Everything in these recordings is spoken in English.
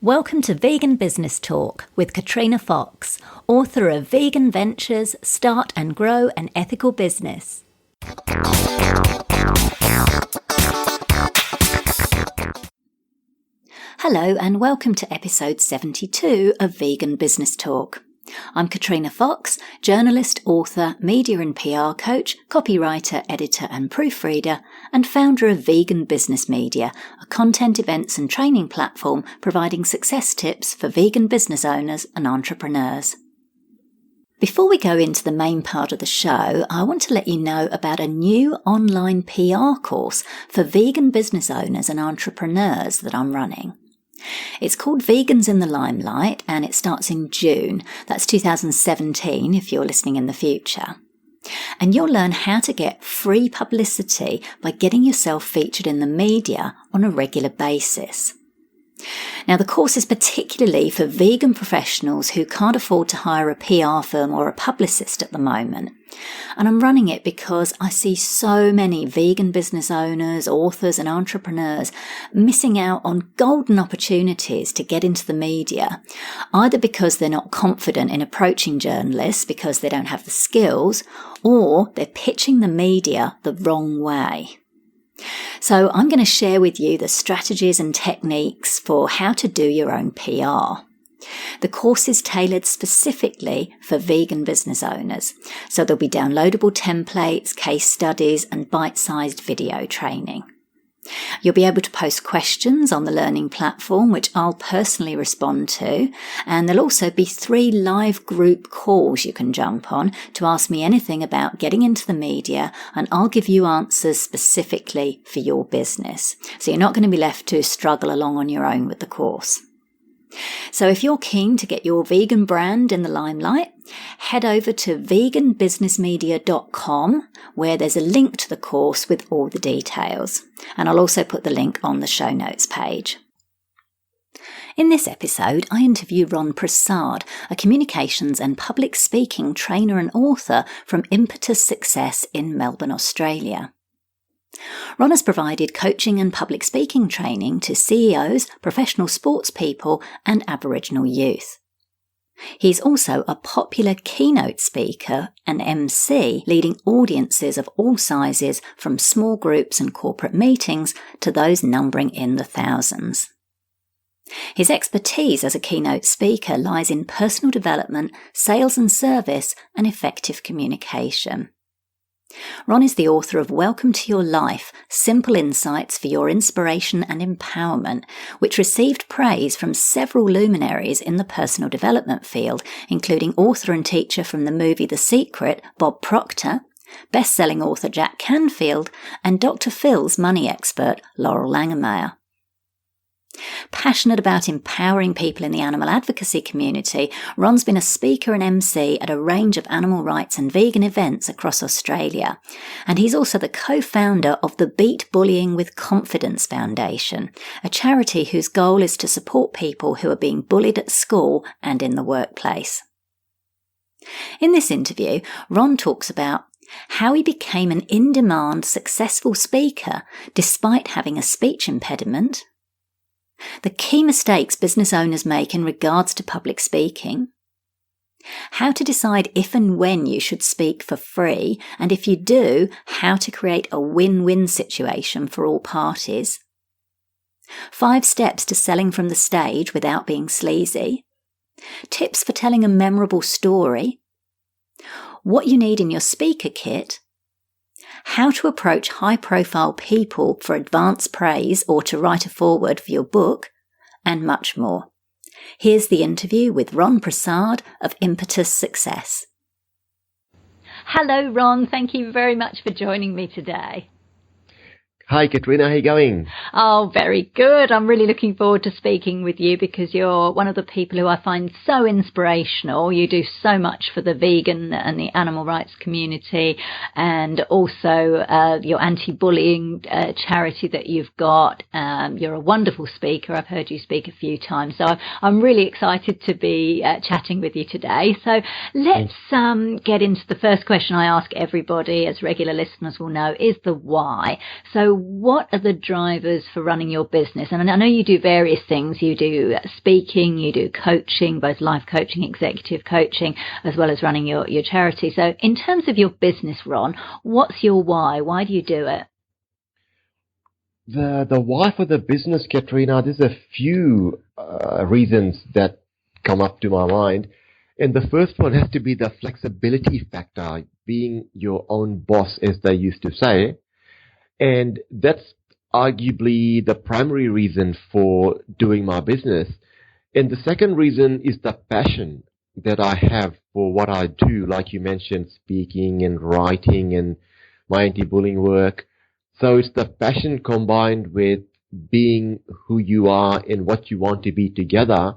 Welcome to Vegan Business Talk with Katrina Fox, author of Vegan Ventures, Start and Grow an Ethical Business. Hello and welcome to episode 72 of Vegan Business Talk. I'm Katrina Fox, journalist, author, media and PR coach, copywriter, editor and proofreader, and founder of Vegan Business Media, a content, events and training platform providing success tips for vegan business owners and entrepreneurs. Before we go into the main part of the show, I want to let you know about a new online PR course for vegan business owners and entrepreneurs that I'm running. It's called Vegans in the Limelight and it starts in June. That's 2017 if you're listening in the future. And you'll learn how to get free publicity by getting yourself featured in the media on a regular basis. Now, the course is particularly for vegan professionals who can't afford to hire a PR firm or a publicist at the moment. And I'm running it because I see so many vegan business owners, authors and entrepreneurs missing out on golden opportunities to get into the media, either because they're not confident in approaching journalists because they don't have the skills, or they're pitching the media the wrong way. So I'm going to share with you the strategies and techniques for how to do your own PR. The course is tailored specifically for vegan business owners, so there'll be downloadable templates, case studies and bite-sized video training. You'll be able to post questions on the learning platform, which I'll personally respond to, and there'll also be 3 live group calls you can jump on to ask me anything about getting into the media, and I'll give you answers specifically for your business. So you're not going to be left to struggle along on your own with the course. So if you're keen to get your vegan brand in the limelight, head over to veganbusinessmedia.com where there's a link to the course with all the details. And I'll also put the link on the show notes page. In this episode, I interview Ron Prasad, a communications and public speaking trainer and author from Impetus Success in Melbourne, Australia. Ron has provided coaching and public speaking training to CEOs, professional sports people and Aboriginal youth. He's also a popular keynote speaker and MC, leading audiences of all sizes from small groups and corporate meetings to those numbering in the thousands. His expertise as a keynote speaker lies in personal development, sales and service, and effective communication. Ron is the author of Welcome to Your Life, Simple Insights for Your Inspiration and Empowerment, which received praise from several luminaries in the personal development field, including author and teacher from the movie The Secret, Bob Proctor, best-selling author Jack Canfield, and Dr. Phil's money expert, Laurel Langemeyer. Passionate about empowering people in the animal advocacy community, Ron's been a speaker and MC at a range of animal rights and vegan events across Australia. And he's also the co-founder of the Beat Bullying with Confidence Foundation, a charity whose goal is to support people who are being bullied at school and in the workplace. In this interview, Ron talks about how he became an in-demand, successful speaker despite having a speech impediment, the key mistakes business owners make in regards to public speaking, how to decide if and when you should speak for free, and if you do, how to create a win-win situation for all parties, 5 steps to selling from the stage without being sleazy, tips for telling a memorable story, what you need in your speaker kit, how to approach high-profile people for advance praise or to write a foreword for your book, and much more. Here's the interview with Ron Prasad of Impetus Success. Hello, Ron. Thank you very much for joining me today. Hi, Katrina. How are you going? Oh, very good. I'm really looking forward to speaking with you because you're one of the people who I find so inspirational. You do so much for the vegan and the animal rights community, and also your anti-bullying charity that you've got. You're a wonderful speaker. I've heard you speak a few times. So I'm really excited to be chatting with you today. So let's get into the first question I ask everybody, as regular listeners will know, is the why. So what are the drivers for running your business? And I know you do various things. You do speaking, you do coaching, both life coaching, executive coaching, as well as running your charity. So in terms of your business, Ron, what's your why? Why do you do it? The why for the business, Katrina, there's a few reasons that come up to my mind. And the first one has to be the flexibility factor, being your own boss, as they used to say. And that's arguably the primary reason for doing my business. And the second reason is the passion that I have for what I do, like you mentioned, speaking and writing and my anti-bullying work. So it's the passion combined with being who you are and what you want to be together.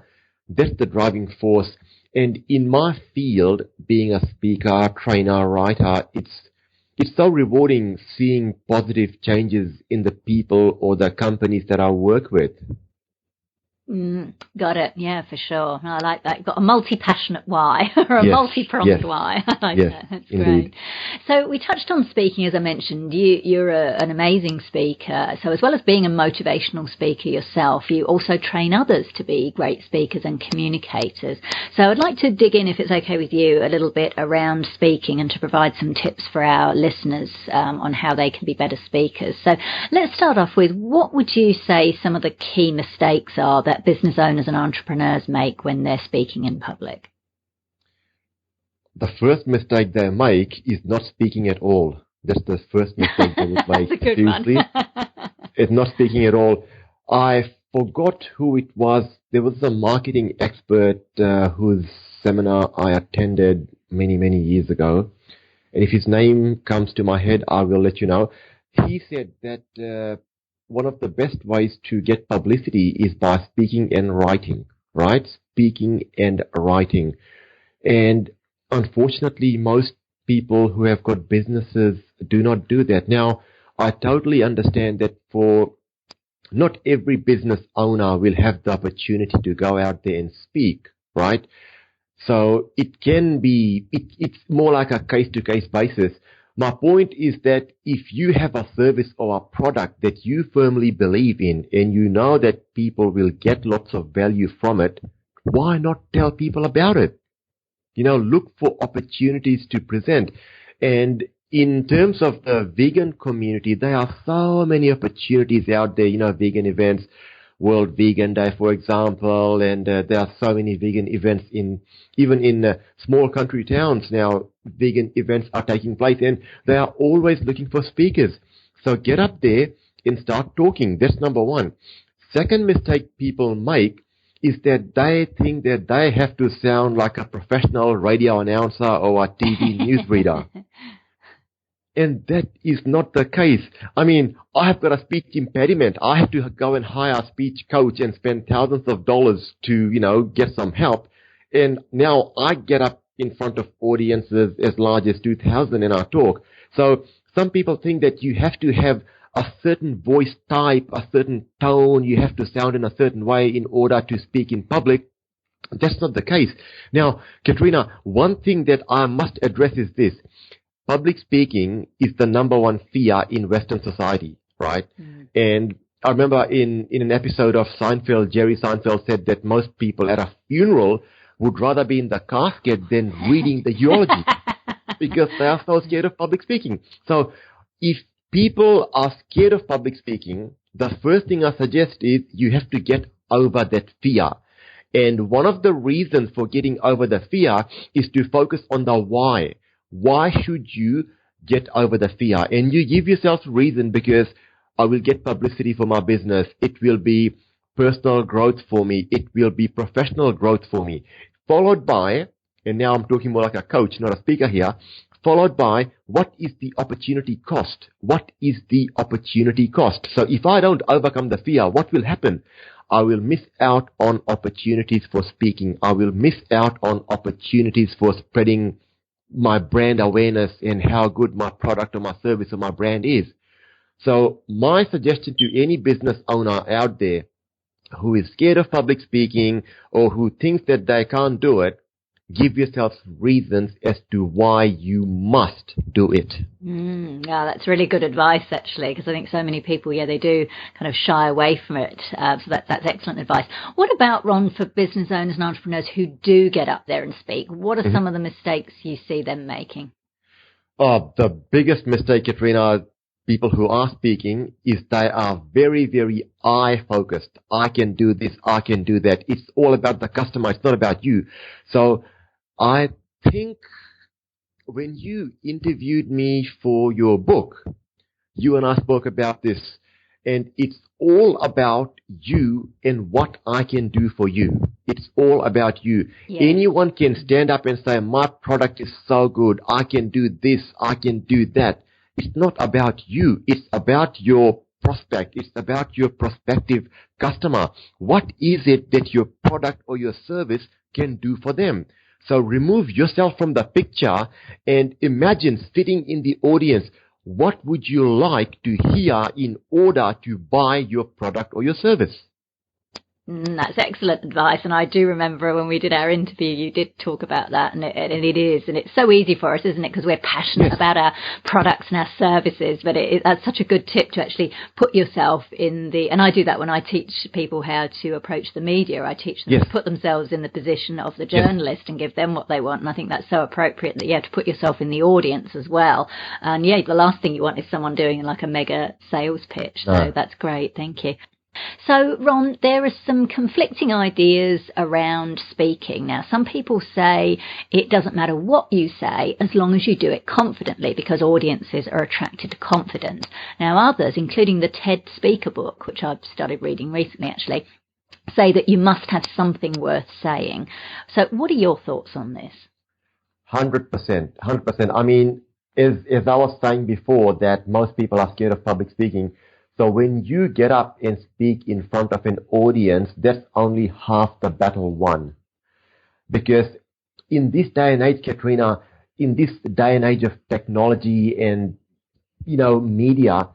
That's the driving force. And in my field, being a speaker, trainer, writer, it's so rewarding seeing positive changes in the people or the companies that I work with. Got it. Yeah, for sure. I like that. You've got a multi-passionate why or a multi-pronged why. I like that. That's indeed. Great. So we touched on speaking, as I mentioned. You're an amazing speaker. So as well as being a motivational speaker yourself, you also train others to be great speakers and communicators. So I'd like to dig in, if it's okay with you, a little bit around speaking and to provide some tips for our listeners on how they can be better speakers. So let's start off with, what would you say some of the key mistakes are that business owners and entrepreneurs make when they're speaking in public? The first mistake they make is not speaking at all. That's the first mistake they would make. That's a good Seriously. It's not speaking at all. I forgot who it was. There was a marketing expert whose seminar I attended many, many years ago. And if his name comes to my head, I will let you know. He said that one of the best ways to get publicity is by speaking and writing, right? Speaking and writing. And unfortunately, most people who have got businesses do not do that. Now, I totally understand that for not every business owner will have the opportunity to go out there and speak, right? So it can be, it's more like a case-to-case basis. My point is that if you have a service or a product that you firmly believe in and you know that people will get lots of value from it, why not tell people about it? Look for opportunities to present. And in terms of the vegan community, there are so many opportunities out there, vegan events, World Vegan Day, for example, and there are so many vegan events even in small country towns now. Vegan events are taking place, and they are always looking for speakers. So get up there and start talking. That's number one. Second mistake people make is that they think that they have to sound like a professional radio announcer or a TV newsreader. And that is not the case. I mean, I have got a speech impediment. I have to go and hire a speech coach and spend thousands of dollars to, get some help. And now I get up in front of audiences as large as 2,000 and I talk. So some people think that you have to have a certain voice type, a certain tone. You have to sound in a certain way in order to speak in public. That's not the case. Now, Katrina, one thing that I must address is this. Public speaking is the number one fear in Western society, right? And I remember in an episode of Seinfeld, Jerry Seinfeld said that most people at a funeral would rather be in the casket than reading the eulogy because they are so scared of public speaking. So if people are scared of public speaking, the first thing I suggest is you have to get over that fear. And one of the reasons for getting over the fear is to focus on the why. Why should you get over the fear? And you give yourself reason, because I will get publicity for my business. It will be personal growth for me. It will be professional growth for me. Followed by, and now I'm talking more like a coach, not a speaker here, followed by, what is the opportunity cost? What is the opportunity cost? So if I don't overcome the fear, what will happen? I will miss out on opportunities for speaking. I will miss out on opportunities for spreading my brand awareness and how good my product or my service or my brand is. So my suggestion to any business owner out there who is scared of public speaking or who thinks that they can't do it, give yourself reasons as to why you must do it. Yeah, that's really good advice, actually, because I think so many people, they do kind of shy away from it. So that's excellent advice. What about, Ron, for business owners and entrepreneurs who do get up there and speak? What are some of the mistakes you see them making? Oh, the biggest mistake, Katrina, people who are speaking, is they are very, very I-focused. I can do this, I can do that. It's all about the customer. It's not about you. So I think when you interviewed me for your book, you and I spoke about this, and it's all about you and what I can do for you. It's all about you. Yeah. Anyone can stand up and say, my product is so good. I can do this. I can do that. It's not about you. It's about your prospect. It's about your prospective customer. What is it that your product or your service can do for them? So remove yourself from the picture and imagine sitting in the audience. What would you like to hear in order to buy your product or your service? That's excellent advice, and I do remember when we did our interview, you did talk about that, and it's so easy for us, isn't it? Because we're passionate about our products and our services, but that's such a good tip to actually put yourself in and I do that when I teach people how to approach the media. I teach them to put themselves in the position of the journalist and give them what they want, and I think that's so appropriate that you have to put yourself in the audience as well. And the last thing you want is someone doing like a mega sales pitch, so that's great, thank you. So, Ron, there are some conflicting ideas around speaking. Now, some people say it doesn't matter what you say as long as you do it confidently because audiences are attracted to confidence. Now, others, including the TED Speaker book, which I've started reading recently actually, say that you must have something worth saying. So what are your thoughts on this? 100%. I mean, as I was saying before, that most people are scared of public speaking. So when you get up and speak in front of an audience, that's only half the battle won. Because in this day and age, Katrina, in this day and age of technology and, media,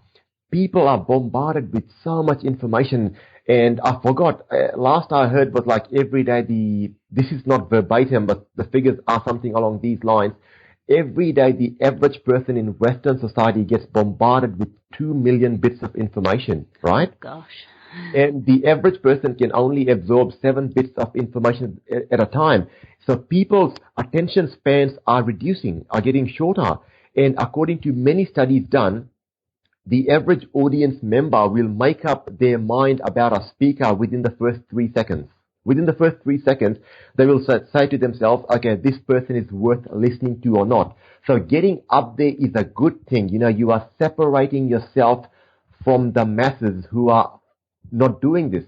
people are bombarded with so much information. And I forgot, last I heard was like every day this is not verbatim, but the figures are something along these lines. Every day, the average person in Western society gets bombarded with 2 million bits of information, right? Oh, gosh. And the average person can only absorb 7 bits of information at a time. So people's attention spans are getting shorter. And according to many studies done, the average audience member will make up their mind about a speaker within the first 3 seconds. Within the first 3 seconds, they will say to themselves, okay, this person is worth listening to or not. So getting up there is a good thing. You are separating yourself from the masses who are not doing this.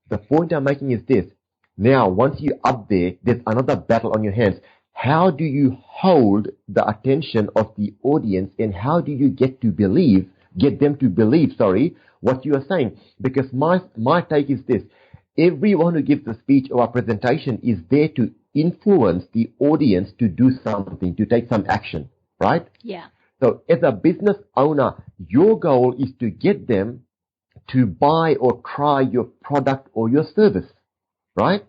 The point I'm making is this. Now, once you're up there, there's another battle on your hands. How do you hold the attention of the audience, and how do you get them to believe, what you are saying? Because my take is this. Everyone who gives a speech or a presentation is there to influence the audience to do something, to take some action, right? Yeah. So as a business owner, your goal is to get them to buy or try your product or your service, right?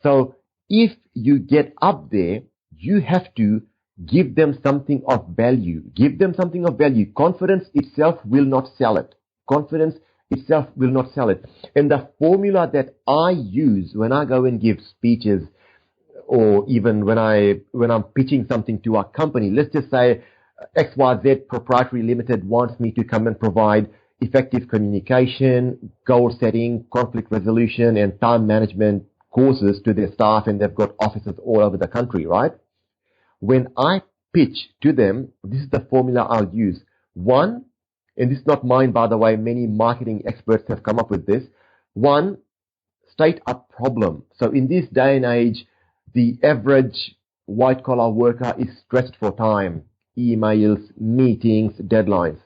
So if you get up there, you have to give them something of value. Give them something of value. Confidence itself will not sell it. And the formula that I use when I go and give speeches, or even when I'm pitching something to a company, let's just say XYZ Proprietary Limited wants me to come and provide effective communication, goal setting, conflict resolution, and time management courses to their staff, and they've got offices all over the country, right? When I pitch to them, this is the formula I'll use. One, and this is not mine, by the way, many marketing experts have come up with this. One, state a problem. So in this day and age, the average white-collar worker is stressed for time, emails, meetings, deadlines.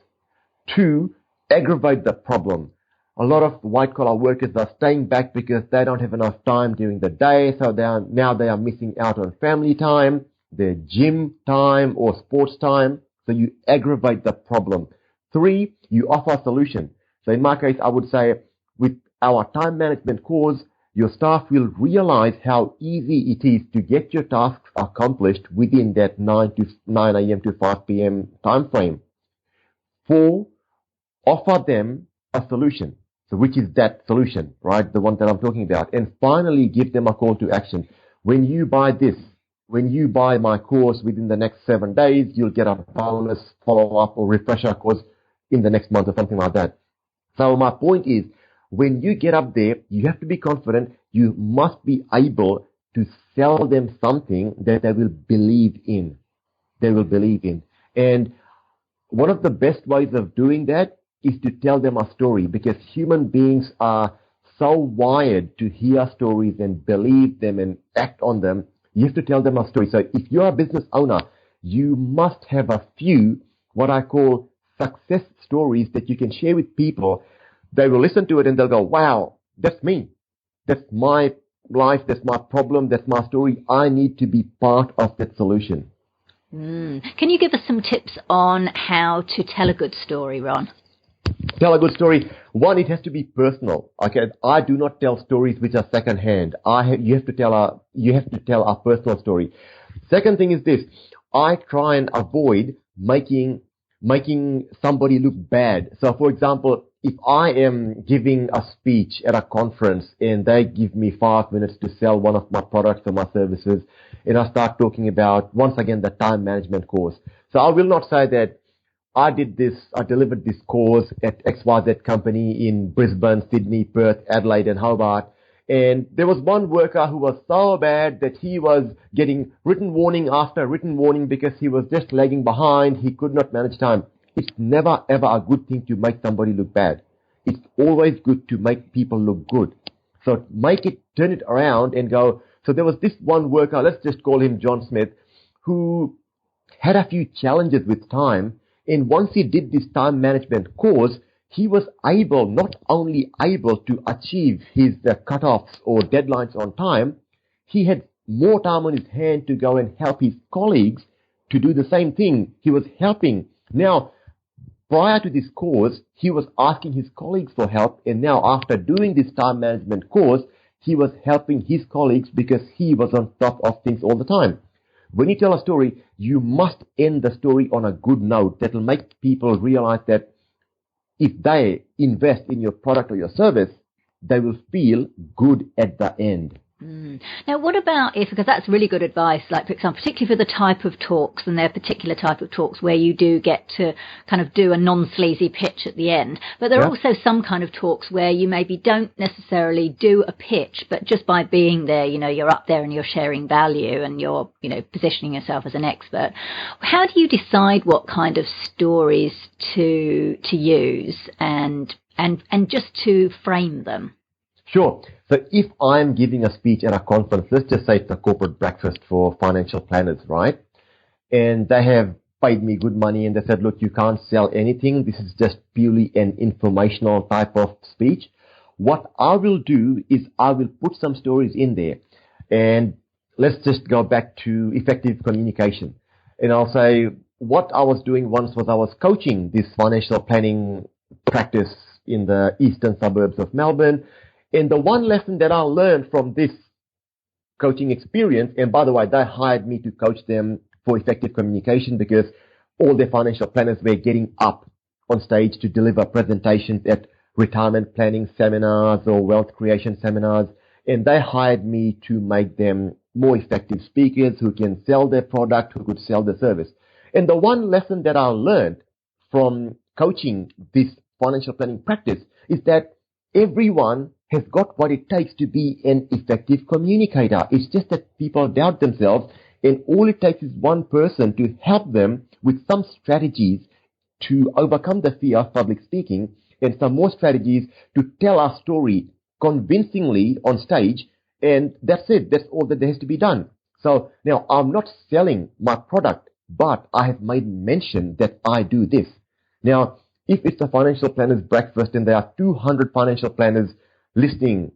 Two, aggravate the problem. A lot of white-collar workers are staying back because they don't have enough time during the day, so they are missing out on family time, their gym time or sports time. So you aggravate the problem. Three, you offer a solution. So in my case, I would say with our time management course, your staff will realize how easy it is to get your tasks accomplished within that 9 a.m. to 5 p.m. time frame. 4, offer them a solution. So which is that solution, right? The one that I'm talking about. And finally, give them a call to action. When you buy this, when you buy my course within the next 7 days, you'll get a bonus follow-up or refresher course in the next month or something like that. So my point is, when you get up there, you have to be confident. You must be able to sell them something that they will believe in. They will believe in. And one of the best ways of doing that is to tell them a story, because human beings are so wired to hear stories and believe them and act on them. You have to tell them a story. So if you're a business owner, you must have a few what I call success stories that you can share with people. They will listen to it and they'll go, wow, that's me. That's my life. That's my problem. That's my story. I need to be part of that solution. Can you give us some tips on how to tell a good story, Ron? Tell a good story. One, it has to be personal. Okay, I do not tell stories which are second-hand. You have to tell a personal story. Second thing is this: I try and avoid making somebody look bad. So, for example, if I am giving a speech at a conference and they give me 5 minutes to sell one of my products or my services, and I start talking about, once again, the time management course. So I will not say that I delivered this course at XYZ company in Brisbane, Sydney, Perth, Adelaide, and Hobart. And there was one worker who was so bad that he was getting written warning after written warning because he was just lagging behind. He could not manage time. It's never, ever a good thing to make somebody look bad. It's always good to make people look good. So turn it around and go, so there was this one worker, let's just call him John Smith, who had a few challenges with time. And once he did this time management course, he was not only able to achieve his cutoffs or deadlines on time, he had more time on his hand to go and help his colleagues to do the same thing. He was helping. Now, prior to this course, he was asking his colleagues for help. And now after doing this time management course, he was helping his colleagues because he was on top of things all the time. When you tell a story, you must end the story on a good note that will make people realize that if they invest in your product or your service, they will feel good at the end. Now, what about because that's really good advice, like, for example, particularly for the type of talks and their particular type of talks where you do get to kind of do a non-sleazy pitch at the end. But there are also some kind of talks where you maybe don't necessarily do a pitch, but just by being there, you're up there and you're sharing value and you're, positioning yourself as an expert. How do you decide what kind of stories to use and just to frame them? Sure. So if I'm giving a speech at a conference, let's just say it's a corporate breakfast for financial planners, right? And they have paid me good money and they said, look, you can't sell anything. This is just purely an informational type of speech. What I will do is I will put some stories in there. And let's just go back to effective communication. And I'll say what I was doing once was I was coaching this financial planning practice in the eastern suburbs of Melbourne. And the one lesson that I learned from this coaching experience, and by the way, they hired me to coach them for effective communication because all their financial planners were getting up on stage to deliver presentations at retirement planning seminars or wealth creation seminars. And they hired me to make them more effective speakers who can sell their product, who could sell their service. And the one lesson that I learned from coaching this financial planning practice is that everyone has got what it takes to be an effective communicator. It's just that people doubt themselves, and all it takes is one person to help them with some strategies to overcome the fear of public speaking and some more strategies to tell our story convincingly on stage, and that's it. That's all that there has to be done. So now I'm not selling my product, but I have made mention that I do this. Now, if it's a financial planners breakfast and there are 200 financial planners listening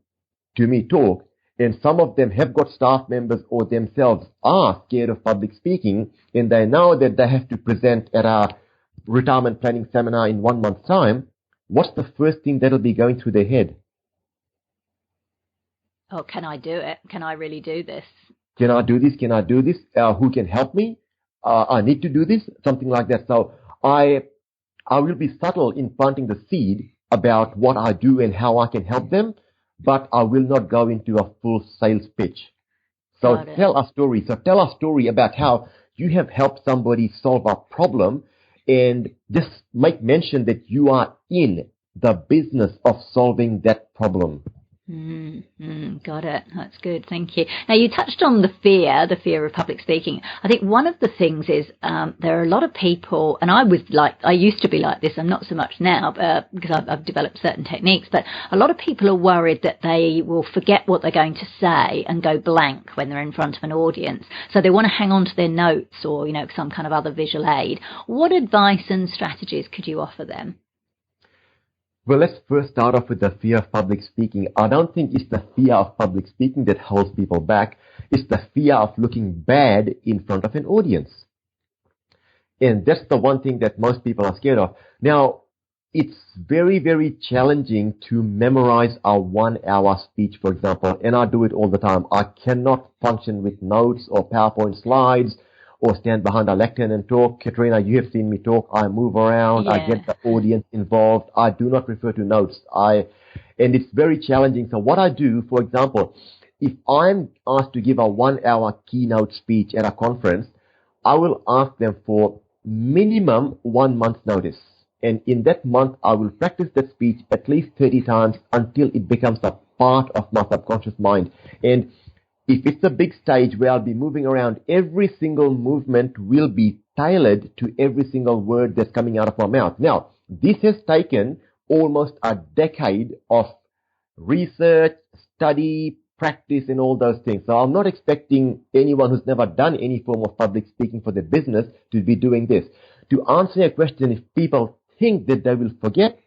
to me talk, and some of them have got staff members or themselves are scared of public speaking, and they know that they have to present at our retirement planning seminar in 1 month's time, what's the first thing that'll be going through their head? Oh, can I do it? Can I really do this? Can I do this? Can I do this? Who can help me? I need to do this, something like that. So I will be subtle in planting the seed about what I do and how I can help them, but I will not go into a full sales pitch. So tell a story. So tell a story about how you have helped somebody solve a problem, and just make mention that you are in the business of solving that problem. Got it. That's good. Thank you. Now, you touched on the fear of public speaking. I think one of the things is there are a lot of people, and I used to be like this. I'm not so much now because I've developed certain techniques, but a lot of people are worried that they will forget what they're going to say and go blank when they're in front of an audience. So they want to hang on to their notes or, some kind of other visual aid. What advice and strategies could you offer them? Well, let's first start off with the fear of public speaking. I don't think it's the fear of public speaking that holds people back. It's the fear of looking bad in front of an audience. And that's the one thing that most people are scared of. Now, it's very, very challenging to memorize a 1-hour speech, for example, and I do it all the time. I cannot function with notes or PowerPoint slides or stand behind a lectern and talk. Katrina, you have seen me talk. I move around. I get the audience involved. I do not refer to notes. And it's very challenging. So what I do, for example, if I'm asked to give a 1-hour keynote speech at a conference, I will ask them for minimum 1 month's notice. And in that month, I will practice that speech at least 30 times until it becomes a part of my subconscious mind. And if it's a big stage where I'll be moving around, every single movement will be tailored to every single word that's coming out of my mouth. Now, this has taken almost a decade of research, study, practice, and all those things. So I'm not expecting anyone who's never done any form of public speaking for their business to be doing this. To answer your question, if people think that they will forget,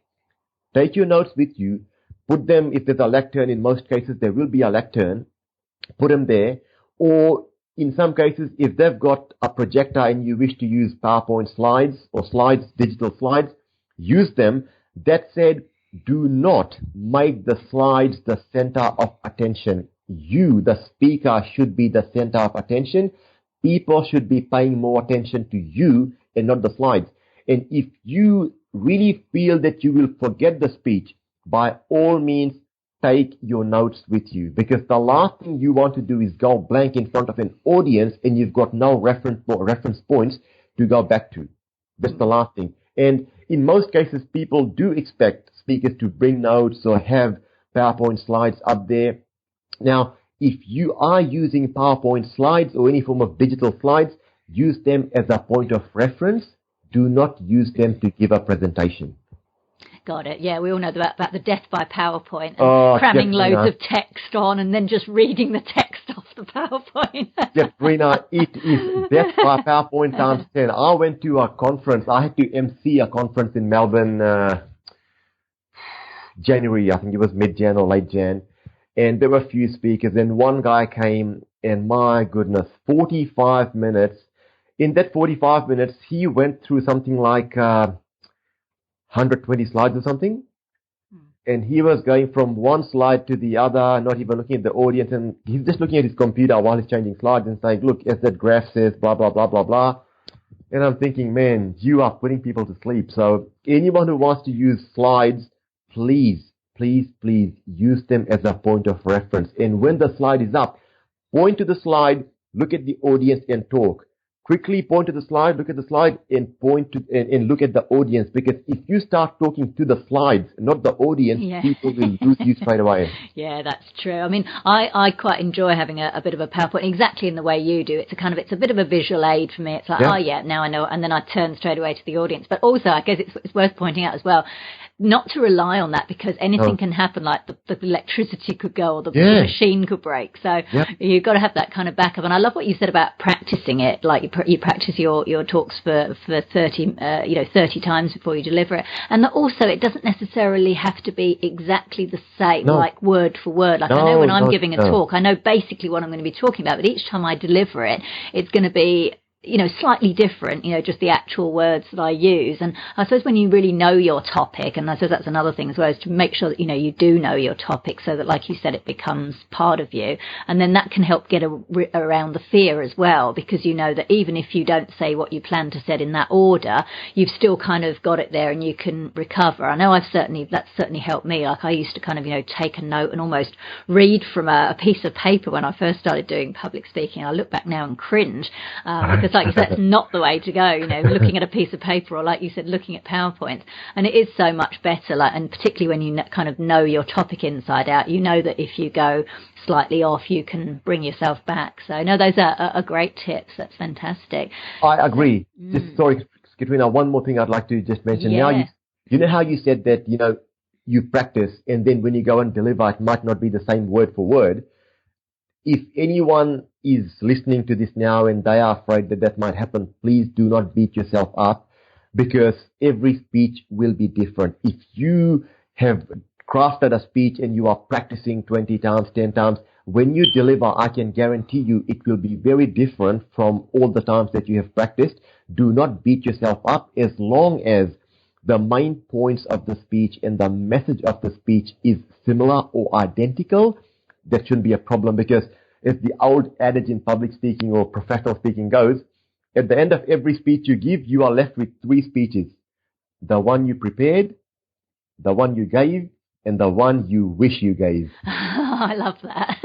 take your notes with you, put them, if there's a lectern, in most cases there will be a lectern, put them there, or in some cases, if they've got a projector and you wish to use PowerPoint slides or digital slides, use them. That said, do not make the slides the center of attention. You, the speaker, should be the center of attention. People should be paying more attention to you and not the slides. And if you really feel that you will forget the speech, by all means, take your notes with you, because the last thing you want to do is go blank in front of an audience and you've got no reference points to go back to. That's the last thing. And in most cases, people do expect speakers to bring notes or have PowerPoint slides up there. Now, if you are using PowerPoint slides or any form of digital slides, use them as a point of reference. Do not use them to give a presentation. Got it. Yeah, we all know about the death by PowerPoint and cramming loads of text on and then just reading the text off the PowerPoint. Katrina, it is death by PowerPoint times 10. I went to a conference. I had to MC a conference in Melbourne, January. I think it was mid-Jan or late Jan. And there were a few speakers. And one guy came, and my goodness, 45 minutes. In that 45 minutes, he went through something like 120 slides or something. And he was going from one slide to the other, not even looking at the audience. And he's just looking at his computer while he's changing slides and saying, look, as that graph says, blah, blah, blah, blah, blah. And I'm thinking, man, you are putting people to sleep. So anyone who wants to use slides, please, please, please use them as a point of reference. And when the slide is up, point to the slide, look at the audience and talk. Quickly point to the slide, look at the slide, and point to and look at the audience. Because if you start talking to the slides, not the audience, people will lose you straight away. Yeah, that's true. I mean, I quite enjoy having a bit of a PowerPoint exactly in the way you do. It's a bit of a visual aid for me. It's like, now I know, and then I turn straight away to the audience. But also, I guess it's worth pointing out as well, not to rely on that, because anything can happen, like the electricity could go or the machine could break. So you've got to have that kind of backup. And I love what you said about practicing it. Like you practice your talks for 30 times before you deliver it. And that also, it doesn't necessarily have to be exactly the same, like word for word. Like I know when I'm giving a talk, I know basically what I'm going to be talking about, but each time I deliver it, it's going to be slightly different, just the actual words that I use. And I suppose when you really know your topic, and I suppose that's another thing as well, is to make sure that, you do know your topic so that, like you said, it becomes part of you. And then that can help get around the fear as well, because you know that even if you don't say what you plan to say in that order, you've still kind of got it there and you can recover. I know that's certainly helped me. Like I used to kind of, take a note and almost read from a piece of paper when I first started doing public speaking. I look back now and cringe because, like you said, it's not the way to go, looking at a piece of paper, or like you said, looking at PowerPoint. And it is so much better, and particularly when you kind of know your topic inside out, you know that if you go slightly off, you can bring yourself back. So no, those are great tips. That's fantastic. I agree. Just sorry, Katrina, one more thing I'd like to just mention. Yeah. Now, you know how you said that, you practice, and then when you go and deliver, it might not be the same word for word. If anyone is listening to this now and they are afraid that might happen, please do not beat yourself up, because every speech will be different. If you have crafted a speech and you are practicing 20 times, 10 times, when you deliver, I can guarantee you it will be very different from all the times that you have practiced. Do not beat yourself up, as long as the main points of the speech and the message of the speech is similar or identical. That shouldn't be a problem, because as the old adage in public speaking or professional speaking goes, at the end of every speech you give, you are left with 3 speeches. The one you prepared, the one you gave, and the one you wish you gave. I love that.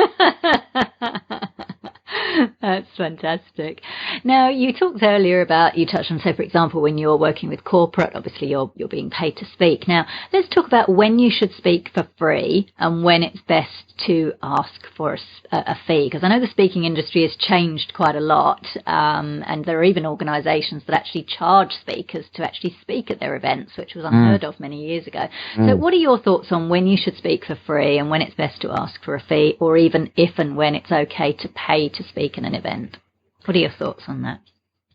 That's fantastic. Now, you talked earlier about, you touched on, say, for example, when you're working with corporate, obviously you're being paid to speak. Now, let's talk about when you should speak for free and when it's best to ask for a fee, because I know the speaking industry has changed quite a lot, and there are even organisations that actually charge speakers to actually speak at their events, which was unheard of many years ago. So what are your thoughts on when you should speak for free and when it's best to ask for a fee, or even if and when it's okay to pay to speak in an event? What are your thoughts on that?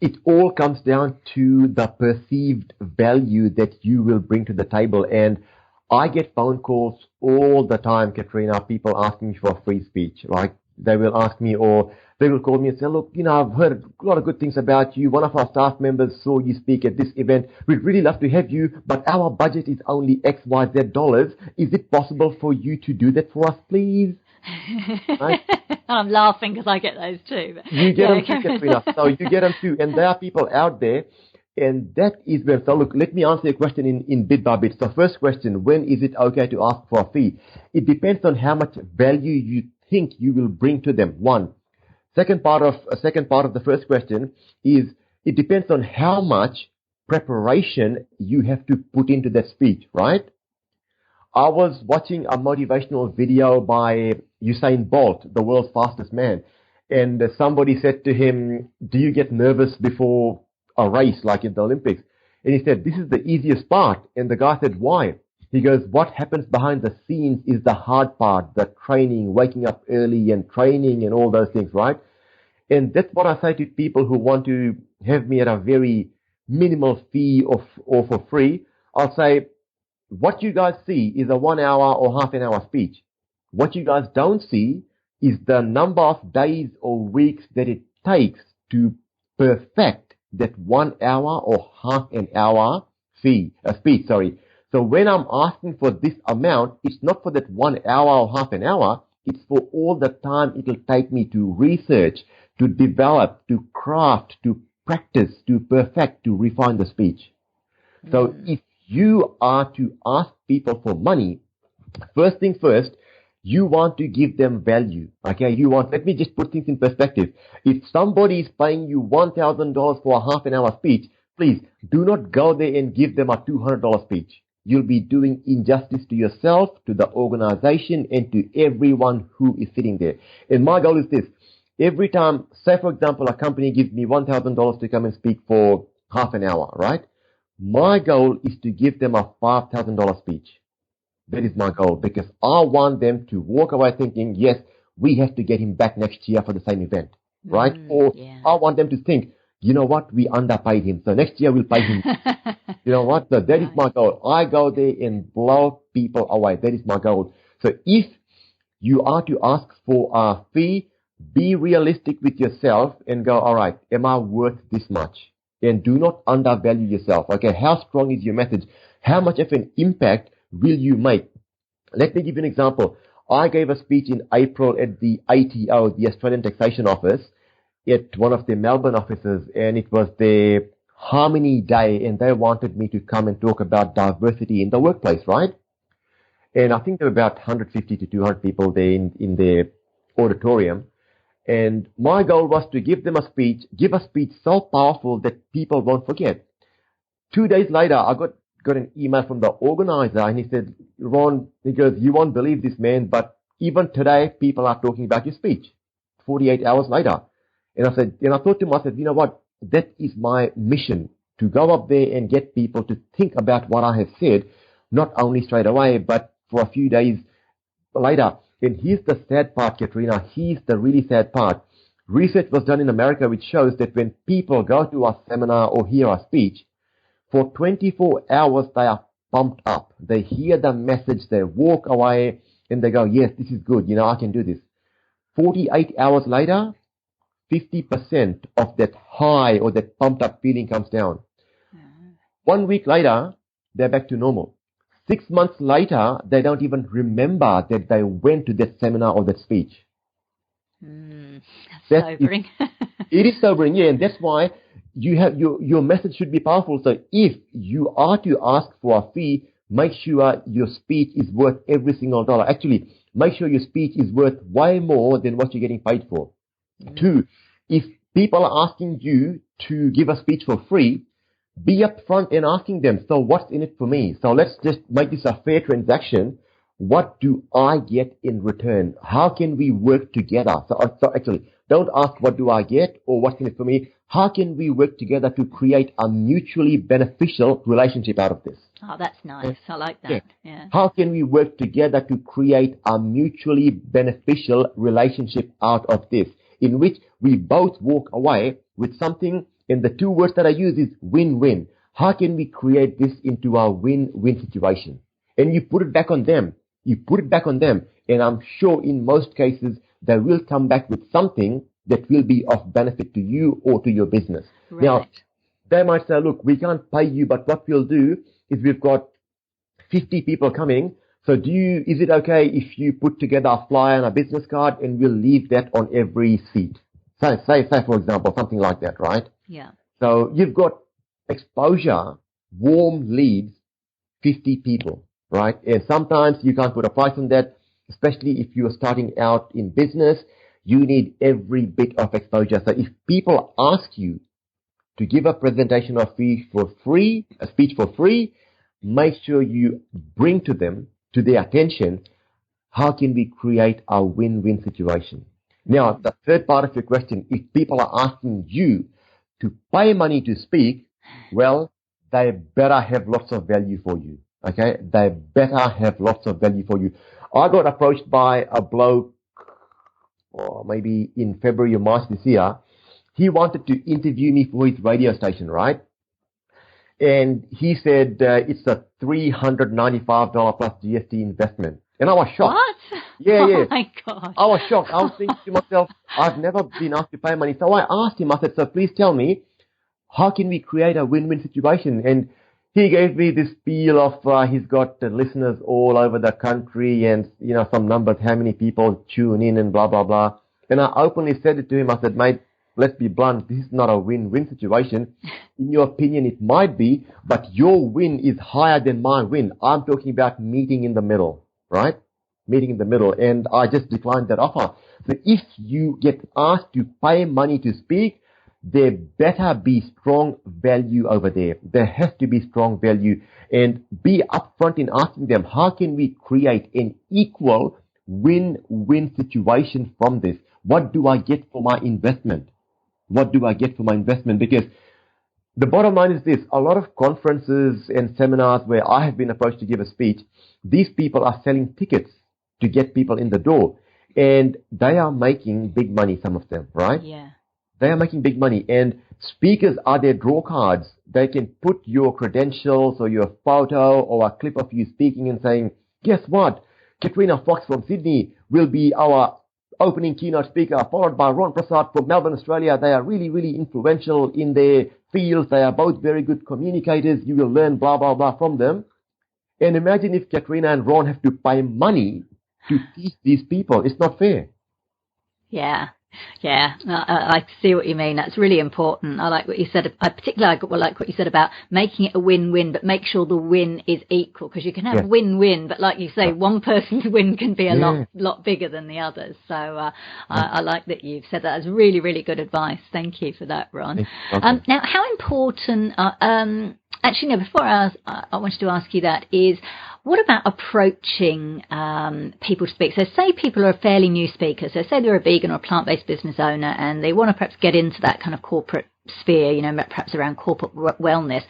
It all comes down to the perceived value that you will bring to the table. And I get phone calls all the time, Katrina, people asking me for a free speech. Like, they will ask me, or they will call me and say, look, I've heard a lot of good things about you. One of our staff members saw you speak at this event. We'd really love to have you, but our budget is only XYZ dollars. Is it possible for you to do that for us, please? Right? I'm laughing because I get those too. But you get them too, Katrina. So you get them too. And there are people out there, and that is where, so look, let me answer your question in bit by bit. So first question, when is it okay to ask for a fee? It depends on how much value you think you will bring to them. One. Second part of the first question is, it depends on how much preparation you have to put into that speech, right? I was watching a motivational video by Usain Bolt, the world's fastest man. And somebody said to him, do you get nervous before a race like in the Olympics? And he said, this is the easiest part. And the guy said, why? He goes, what happens behind the scenes is the hard part, the training, waking up early and training and all those things, right? And that's what I say to people who want to have me at a very minimal fee or for free. I'll say, what you guys see is a 1 hour or half an hour speech. What you guys don't see is the number of days or weeks that it takes to perfect that 1 hour or half an hour speech. So when I'm asking for this amount, it's not for that 1 hour or half an hour. It's for all the time it'll take me to research, to develop, to craft, to practice, to perfect, to refine the speech. So if you are to ask people for money, first thing first, you want to give them value. Okay, let me just put things in perspective. If somebody is paying you $1,000 for a half an hour speech, please do not go there and give them a $200 speech. You'll be doing injustice to yourself, to the organization, and to everyone who is sitting there. And my goal is this. Every time, say for example, a company gives me $1,000 to come and speak for half an hour, right? My goal is to give them a $5,000 speech. That is my goal, because I want them to walk away thinking, yes, we have to get him back next year for the same event, right? I want them to think, you know what, we underpaid him, so next year we'll pay him. You know what? So that is my goal. I go there and blow people away. That is my goal. So if you are to ask for a fee, Be realistic with yourself and go, all right, am I worth this much? And do not undervalue yourself. Okay, how strong is your message? How much of an impact will you make? Let me give you an example. I gave a speech in April at the ATO, the Australian Taxation Office, at one of their Melbourne offices, and it was their Harmony Day, and they wanted me to come and talk about diversity in the workplace, right? And I think there were about 150 to 200 people there in their auditorium. And my goal was to give them a speech, give a speech so powerful that people won't forget. 2 days later, I got an email from the organizer, and he said, Ron, he goes, you won't believe this, man, but even today, people are talking about your speech 48 hours later. And I thought to myself, you know what? That is my mission, to go up there and get people to think about what I have said, not only straight away, but for a few days later. And here's the sad part, Katrina. Here's the really sad part. Research was done in America which shows that when people go to a seminar or hear a speech, for 24 hours they are pumped up. They hear the message, they walk away, and they go, yes, this is good, I can do this. 48 hours later, 50% of that high or that pumped up feeling comes down. 1 week later, they're back to normal. 6 months later, they don't even remember that they went to that seminar or that speech. That's sobering. It is sobering, yeah, and that's why you have your message should be powerful. So if you are to ask for a fee, make sure your speech is worth every single dollar. Actually, make sure your speech is worth way more than what you're getting paid for. 2, if people are asking you to give a speech for free, be upfront and asking them, so what's in it for me? So let's just make this a fair transaction. What do I get in return? How can we work together? So actually, don't ask what do I get or what's in it for me. How can we work together to create a mutually beneficial relationship out of this? Oh, that's nice. I like that. Yeah. How can we work together to create a mutually beneficial relationship out of this, in which we both walk away with something, and the 2 words that I use is win-win. How can we create this into a win-win situation? And you put it back on them. And I'm sure in most cases, they will come back with something that will be of benefit to you or to your business. Right. Now, they might say, look, we can't pay you, but what we'll do is we've got 50 people coming. So is it okay if you put together a flyer and a business card and we'll leave that on every seat? Say for example, something like that, right? Yeah. So you've got exposure, warm leads, 50 people, right? And sometimes you can't put a price on that, especially if you're starting out in business. You need every bit of exposure. So if people ask you to give a presentation or speech for free, make sure you bring to their attention, how can we create a win-win situation? Now, the third part of your question, if people are asking you to pay money to speak, well, they better have lots of value for you. Okay? They better have lots of value for you. I got approached by a bloke, maybe in February or March this year. He wanted to interview me for his radio station, right? And he said it's a $395 plus GST investment. And I was shocked. What? Yeah. Oh my God. I was shocked. I was thinking to myself, I've never been asked to pay money. So I asked him, I said, so please tell me, how can we create a win-win situation? And he gave me this spiel of he's got listeners all over the country and, some numbers, how many people tune in and blah, blah, blah. And I openly said it to him. I said, mate, let's be blunt. This is not a win-win situation. In your opinion, it might be, but your win is higher than my win. I'm talking about meeting in the middle, right? Meeting in the middle. And I just declined that offer. So if you get asked to pay money to speak, there better be strong value over there. There has to be strong value. And be upfront in asking them, how can we create an equal win-win situation from this? What do I get for my investment? Because the bottom line is this: a lot of conferences and seminars where I have been approached to give a speech, these people are selling tickets to get people in the door. And they are making big money, some of them, right? Yeah. They are making big money. And speakers are their draw cards. They can put your credentials or your photo or a clip of you speaking and saying, guess what? Katrina Fox from Sydney will be our opening keynote speaker, followed by Ron Prasad from Melbourne, Australia. They are really, really influential in their fields. They are both very good communicators. You will learn blah, blah, blah from them. And imagine if Katrina and Ron have to pay money to teach these people. It's not fair. Yeah. I see what you mean. That's really important. I like what you said. I particularly like what you said about making it a win-win, but make sure the win is equal, because you can have win-win, but like you say, one person's win can be a lot bigger than the others. So I like that you've said that. That's really, really good advice. Thank you for that, Ron. Now, how important? Actually, no. Before I wanted to ask you that is, what about approaching people to speak? So say people are a fairly new speaker. So say they're a vegan or a plant-based business owner and they want to perhaps get into that kind of corporate sphere, perhaps around corporate wellness,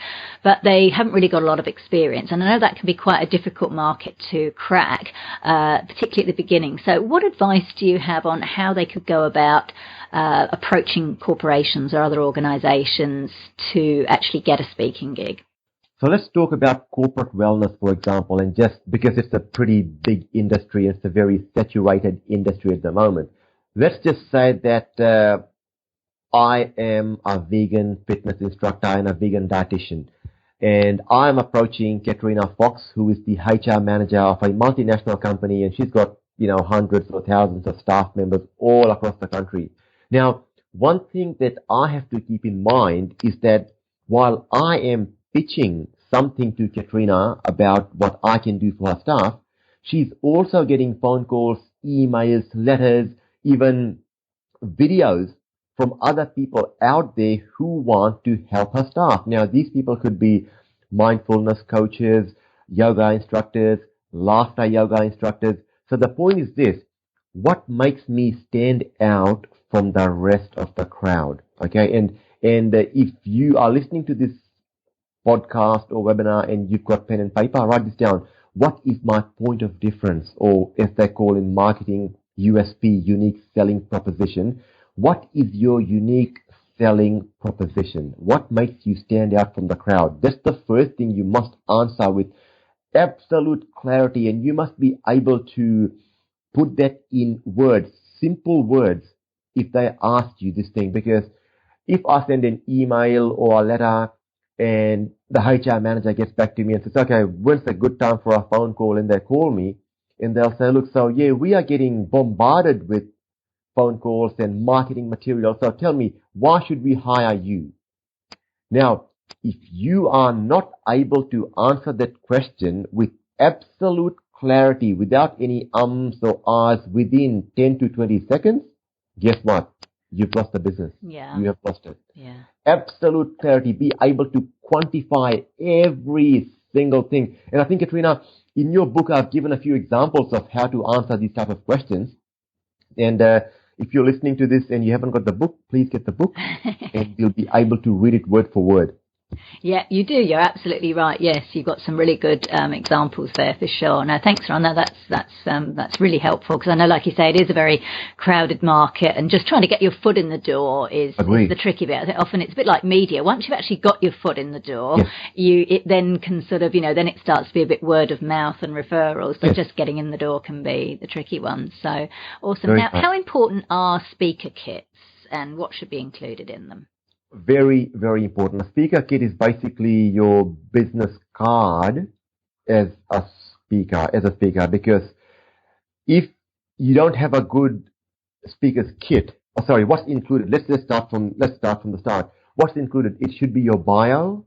but they haven't really got a lot of experience. And I know that can be quite a difficult market to crack, particularly at the beginning. So what advice do you have on how they could go about approaching corporations or other organizations to actually get a speaking gig? So let's talk about corporate wellness, for example, and just because it's a pretty big industry, it's a very saturated industry at the moment. Let's just say that I am a vegan fitness instructor and a vegan dietitian, and I'm approaching Katrina Fox, who is the HR manager of a multinational company, and she's got, hundreds or thousands of staff members all across the country. Now, one thing that I have to keep in mind is that while I am pitching something to Katrina about what I can do for her staff, she's also getting phone calls, emails, letters, even videos from other people out there who want to help her staff. Now, these people could be mindfulness coaches, yoga instructors, laughter yoga instructors. So the point is this: what makes me stand out from the rest of the crowd? Okay, and if you are listening to this podcast or webinar and you've got pen and paper, write this down. What is my point of difference, or as they call in marketing, USP, unique selling proposition? What is your unique selling proposition? What makes you stand out from the crowd? That's the first thing you must answer with absolute clarity, and you must be able to put that in words, simple words, if they ask you this thing. Because if I send an email or a letter and the HR manager gets back to me and says, okay, when's a good time for a phone call? And they call me and they'll say, look, so yeah, we are getting bombarded with phone calls and marketing material. So tell me, why should we hire you? Now, if you are not able to answer that question with absolute clarity, without any ums or ahs, within 10 to 20 seconds, guess what? You've lost the business. Yeah. You have lost it. Yeah. Absolute clarity. Be able to quantify every single thing. And I think, Katrina, in your book, I've given a few examples of how to answer these type of questions. And if you're listening to this and you haven't got the book, please get the book and you'll be able to read it word for word. Yeah, you do. You're absolutely right. Yes, you've got some really good examples there for sure. No, thanks, Ron. No, that's really helpful, because I know, like you say, it is a very crowded market, and just trying to get your foot in the door is the tricky bit. I think often it's a bit like media. Once you've actually got your foot in the door, it then can sort of, then it starts to be a bit word of mouth and referrals. But just getting in the door can be the tricky one. So awesome. Now, how important are speaker kits, and what should be included in them? Very, very important. A speaker kit is basically your business card as a speaker, because if you don't have a good speaker's kit, what's included? Let's start from the start. What's included? It should be your bio,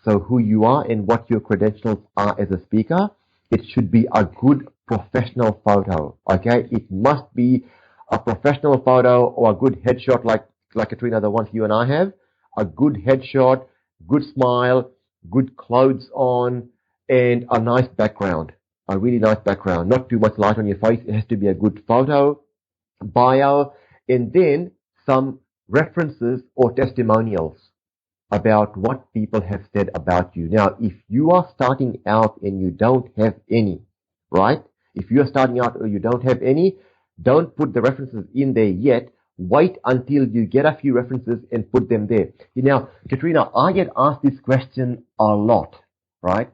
so who you are and what your credentials are as a speaker. It should be a good professional photo. Okay, it must be a professional photo or a good headshot, like Katrina, the one you and I have. A good headshot, good smile, good clothes on, and a nice background. A really nice background. Not too much light on your face. It has to be a good photo, bio, and then some references or testimonials about what people have said about you. Now, if you are starting out and you don't have any, right? If you're starting out or you don't have any, don't put the references in there yet. Wait until you get a few references and put them there. Now, Katrina, I get asked this question a lot, right?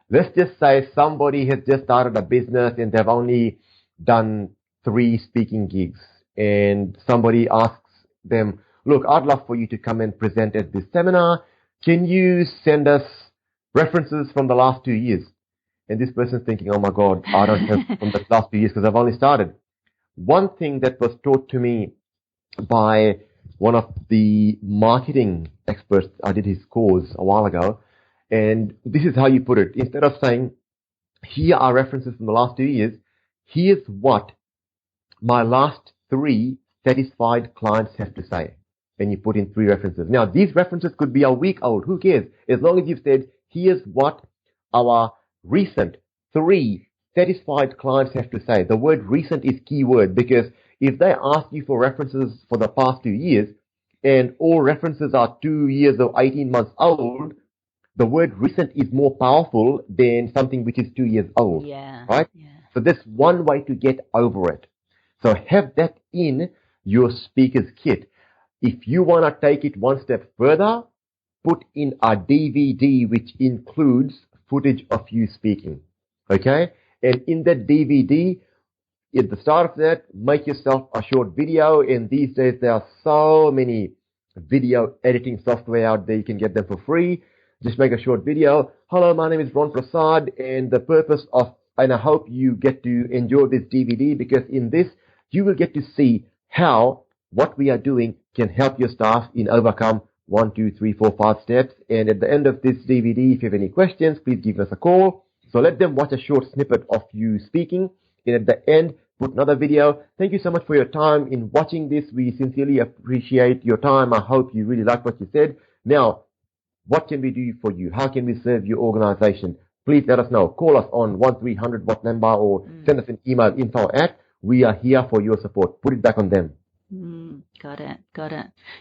Let's just say somebody has just started a business and they've only done 3 speaking gigs. and somebody asks them, look, I'd love for you to come and present at this seminar. Can you send us references from the last 2 years? And this person's thinking, oh my God, I don't have from the last 2 years because I've only started. One thing that was taught to me by one of the marketing experts, I did his course a while ago, and this is how you put it. Instead of saying, here are references from the last 2 years, here's what my last 3 satisfied clients have to say. And you put in 3 references. Now, these references could be a week old. Who cares? As long as you've said, here's what our recent 3 satisfied clients have to say. The word recent is key word, because if they ask you for references for the past 2 years and all references are 2 years or 18 months old, the word recent is more powerful than something which is 2 years old. Yeah. Right? Yeah. So that's one way to get over it. So have that in your speaker's kit. If you want to take it one step further, put in a DVD which includes footage of you speaking. Okay? And in that DVD, at the start of that, make yourself a short video. And these days, there are so many video editing software out there. You can get them for free. Just make a short video. Hello, my name is Ron Prasad, and the purpose of, and I hope you get to enjoy this DVD, because in this, you will get to see how what we are doing can help your staff in overcome 1, 2, 3, 4, 5 steps. And at the end of this DVD, if you have any questions, please give us a call. So let them watch a short snippet of you speaking. And at the end, put another video. Thank you so much for your time in watching this. We sincerely appreciate your time. I hope you really like what you said. Now, what can we do for you? How can we serve your organization? Please let us know. Call us on 1300 what number, or send us an email, info@. We are here for your support. Put it back on them. Got it.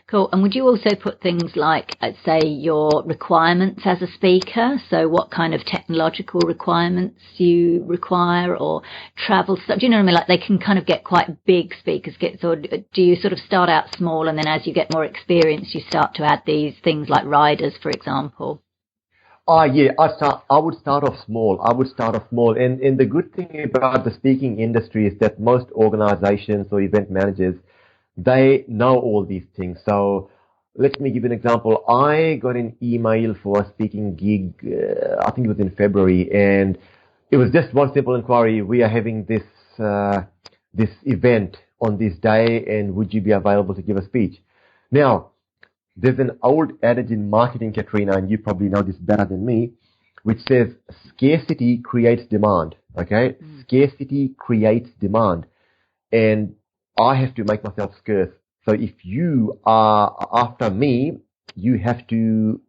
Cool. And would you also put things like, say, your requirements as a speaker? So what kind of technological requirements you require, or travel stuff? Do you know what I mean? Like, they can kind of get quite big speakers kits, or do you sort of start out small and then as you get more experience, you start to add these things like riders, for example? Yeah, I would start off small. And the good thing about the speaking industry is that most organizations or event managers, they know all these things. So let me give you an example. I got an email for a speaking gig, I think it was in February, and it was just one simple inquiry. We are having this event on this day, and would you be available to give a speech? Now, there's an old adage in marketing, Katrina, and you probably know this better than me, which says scarcity creates demand. Okay? Scarcity creates demand. And I have to make myself scarce. So if you are after me, you have to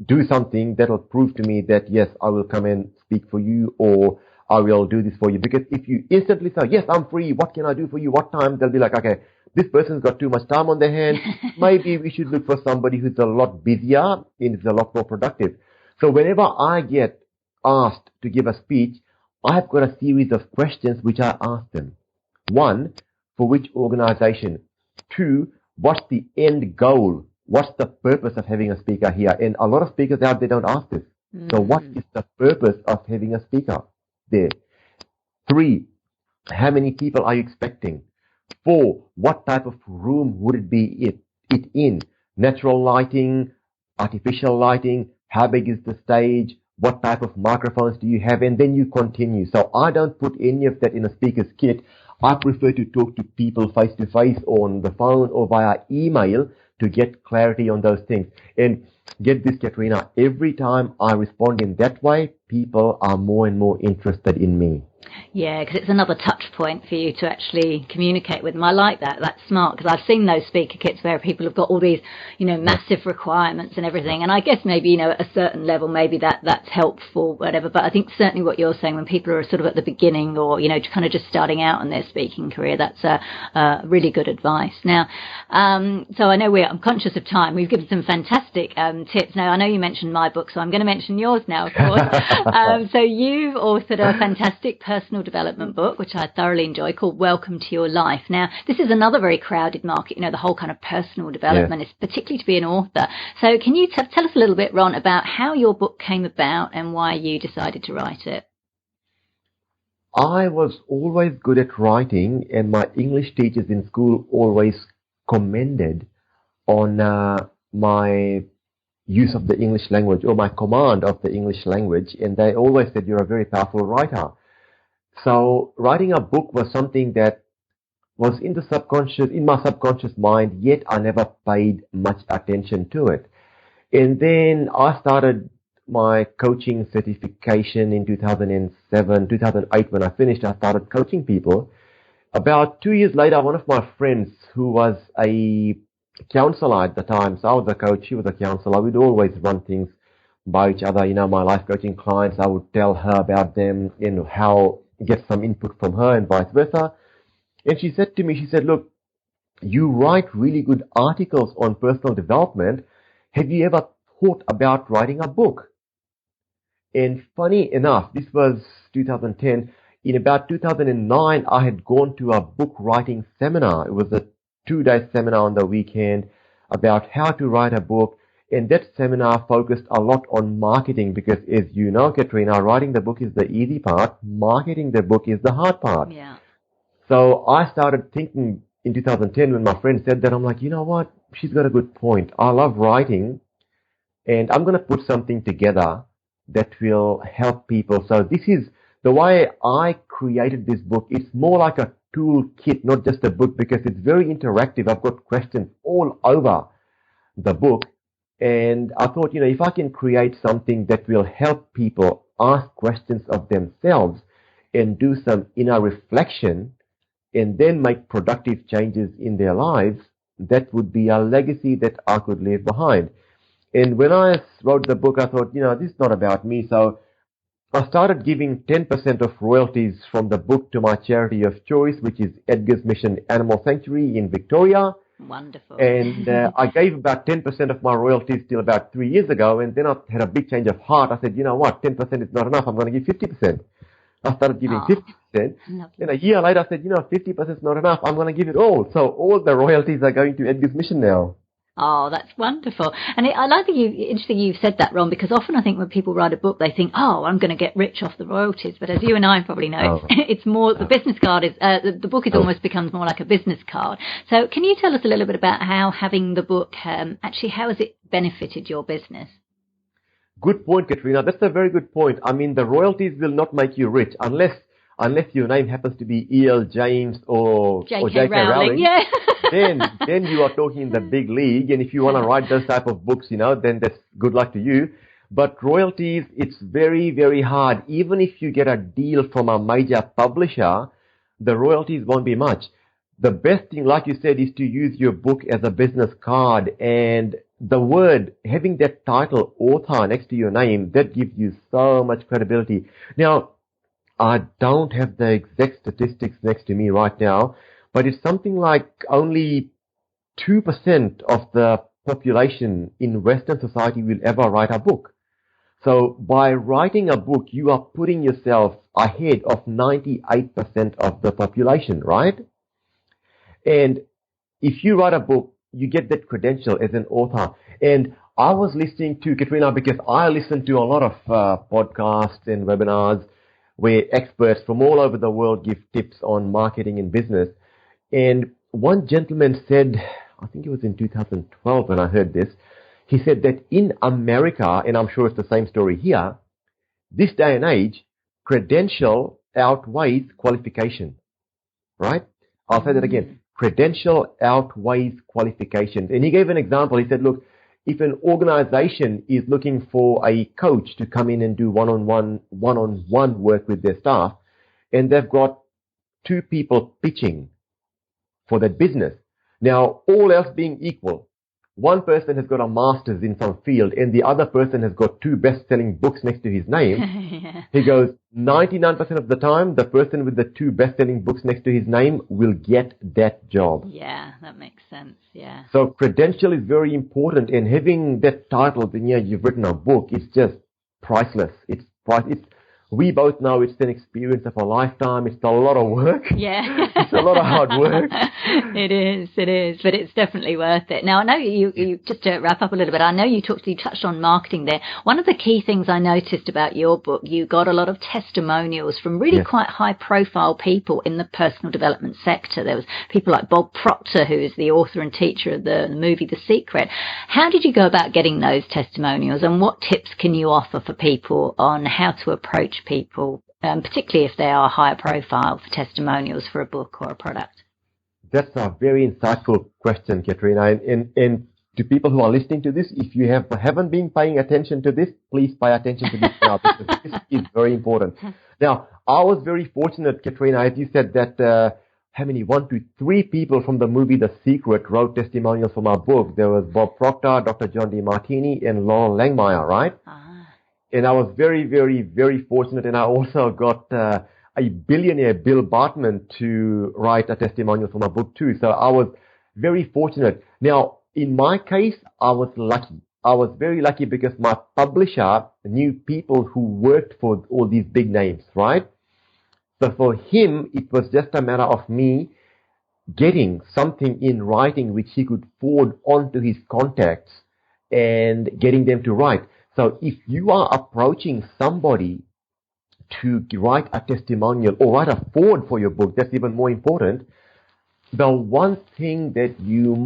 do something that will prove to me that, yes, I will come and speak for you, or I will do this for you. Because if you instantly say, yes, I'm free, what can I do for you, what time, they'll be like, okay, this person's got too much time on their hands. Maybe we should look for somebody who's a lot busier and is a lot more productive. So whenever I get asked to give a speech, I've got a series of questions which I ask them. 1, for which organization? 2, what's the end goal? What's the purpose of having a speaker here? And a lot of speakers out there don't ask this. So what is the purpose of having a speaker there? 3, how many people are you expecting? 4, what type of room would it be it in? Natural lighting, artificial lighting, how big is the stage? What type of microphones do you have? And then you continue. So I don't put any of that in a speaker's kit. I prefer to talk to people face to face, on the phone or via email, to get clarity on those things. And get this, Katrina, every time I respond in that way, people are more and more interested in me. Yeah, because it's another touch point for you to actually communicate with them. I like that. That's smart, because I've seen those speaker kits where people have got all these, massive requirements and everything. And I guess maybe, at a certain level, maybe that's helpful, whatever. But I think certainly what you're saying, when people are sort of at the beginning, or, kind of just starting out in their speaking career, that's really good advice. Now, so I know I'm conscious of time. We've given some fantastic tips. Now, I know you mentioned my book, so I'm going to mention yours now, of course. So you've authored a fantastic personal development book, which I thoroughly enjoy, called Welcome to Your Life. Now, this is another very crowded market, the whole kind of personal development, is particularly to be an author. So can you tell us a little bit, Ron, about how your book came about and why you decided to write it? I was always good at writing, and my English teachers in school always commended on my use of the English language or my command of the English language, and they always said you're a very powerful writer. So writing a book was something that was in my subconscious mind, yet I never paid much attention to it. And then I started my coaching certification in 2008. When I finished, I started coaching people. About 2 years later, one of my friends who was a counselor at the time, so I was a coach, she was a counselor, we'd always run things by each other. My life coaching clients, I would tell her about them and how get some input from her and vice versa. And she said to me, she said, look, you write really good articles on personal development. Have you ever thought about writing a book? And funny enough, this was 2010. In about 2009, I had gone to a book writing seminar. It was a 2-day seminar on the weekend about how to write a book. And that seminar focused a lot on marketing because, as you know, Katrina, writing the book is the easy part. Marketing the book is the hard part. Yeah. So I started thinking in 2010 when my friend said that, I'm like, you know what? She's got a good point. I love writing, and I'm going to put something together that will help people. So this is the way I created this book. It's more like a toolkit, not just a book, because it's very interactive. I've got questions all over the book. And I thought, if I can create something that will help people ask questions of themselves and do some inner reflection and then make productive changes in their lives, that would be a legacy that I could leave behind. And when I wrote the book, I thought, this is not about me. So I started giving 10% of royalties from the book to my charity of choice, which is Edgar's Mission Animal Sanctuary in Victoria. Wonderful. And I gave about 10% of my royalties till about 3 years ago. And then I had a big change of heart. I said, you know what, 10% is not enough. I'm going to give 50%. I started giving 50%. Lovely. Then a year later, I said, 50% is not enough. I'm going to give it all. So all the royalties are going to Edgar's Mission now. Oh, that's wonderful. And I like that interesting you've said that, Ron, because often I think when people write a book, they think, I'm going to get rich off the royalties. But as you and I probably know, it's more, the business card is, the book is almost becomes more like a business card. So can you tell us a little bit about how having the book, actually, how has it benefited your business? Good point, Katrina. That's a very good point. I mean, the royalties will not make you rich unless your name happens to be E.L. James or J.K. Rowling. Yeah. then you are talking in the big league. And if you want to write those type of books, then that's good luck to you. But royalties, it's very, very hard. Even if you get a deal from a major publisher, the royalties won't be much. The best thing, like you said, is to use your book as a business card, and the word, having that title, author, next to your name, that gives you so much credibility. Now, I don't have the exact statistics next to me right now, but it's something like only 2% of the population in Western society will ever write a book. So by writing a book, you are putting yourself ahead of 98% of the population, right? And if you write a book, you get that credential as an author. And I was listening to Katrina because I listen to a lot of podcasts and webinars where experts from all over the world give tips on marketing and business. And one gentleman said, I think it was in 2012 when I heard this, he said that in America, and I'm sure it's the same story here, this day and age, credential outweighs qualification, right? I'll say that again. Credential outweighs qualifications. And he gave an example. He said, look, if an organization is looking for a coach to come in and do one-on-one work with their staff, and they've got 2 people pitching for that business. Now, all else being equal, one person has got a master's in some field and the other person has got 2 best-selling books next to his name. Yeah. He goes, 99% of the time, the person with the 2 best-selling books next to his name will get that job. Yeah, that makes sense. Yeah. So credential is very important, and having that title, you've written a book, it's just priceless. we both know it's an experience of a lifetime. It's a lot of work. Yeah. It's a lot of hard work. It is, but it's definitely worth it. Now, I know you just to wrap up a little bit, I know you touched on marketing there. One of the key things I noticed about your book, you got a lot of testimonials from really quite high profile people in the personal development sector. There was people like Bob Proctor, who is the author and teacher of the movie The Secret. How did you go about getting those testimonials, and what tips can you offer for people on how to approach people, particularly if they are higher profile, for testimonials for a book or a product? That's a very insightful question, Katrina. And to people who are listening to this, if you haven't been paying attention to this, please pay attention to this now, because this is very important. Now, I was very fortunate, Katrina, as you said, that how many? 1 to 3 people from the movie The Secret wrote testimonials for my book. There was Bob Proctor, Dr. John DeMartini, and Laurel Langmeyer, right? And I was very, very, very fortunate. And I also got a billionaire, Bill Bartman, to write a testimonial for my book too. So I was very fortunate. Now, in my case, I was lucky. I was very lucky because my publisher knew people who worked for all these big names, right? So for him, it was just a matter of me getting something in writing which he could forward on to his contacts and getting them to write. So if you are approaching somebody to write a testimonial or write a forward for your book, that's even more important. The one thing that you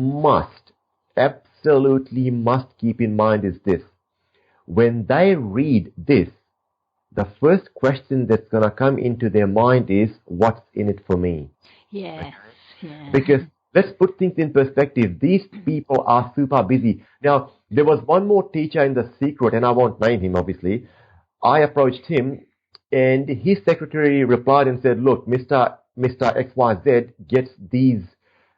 absolutely must keep in mind is this. When they read this, the first question that's going to come into their mind is, what's in it for me? Yes. Yeah. Because let's put things in perspective. These people are super busy. Now, there was one more teacher in The Secret, and I won't name him, obviously. I approached him, and his secretary replied and said, look, Mr. XYZ gets these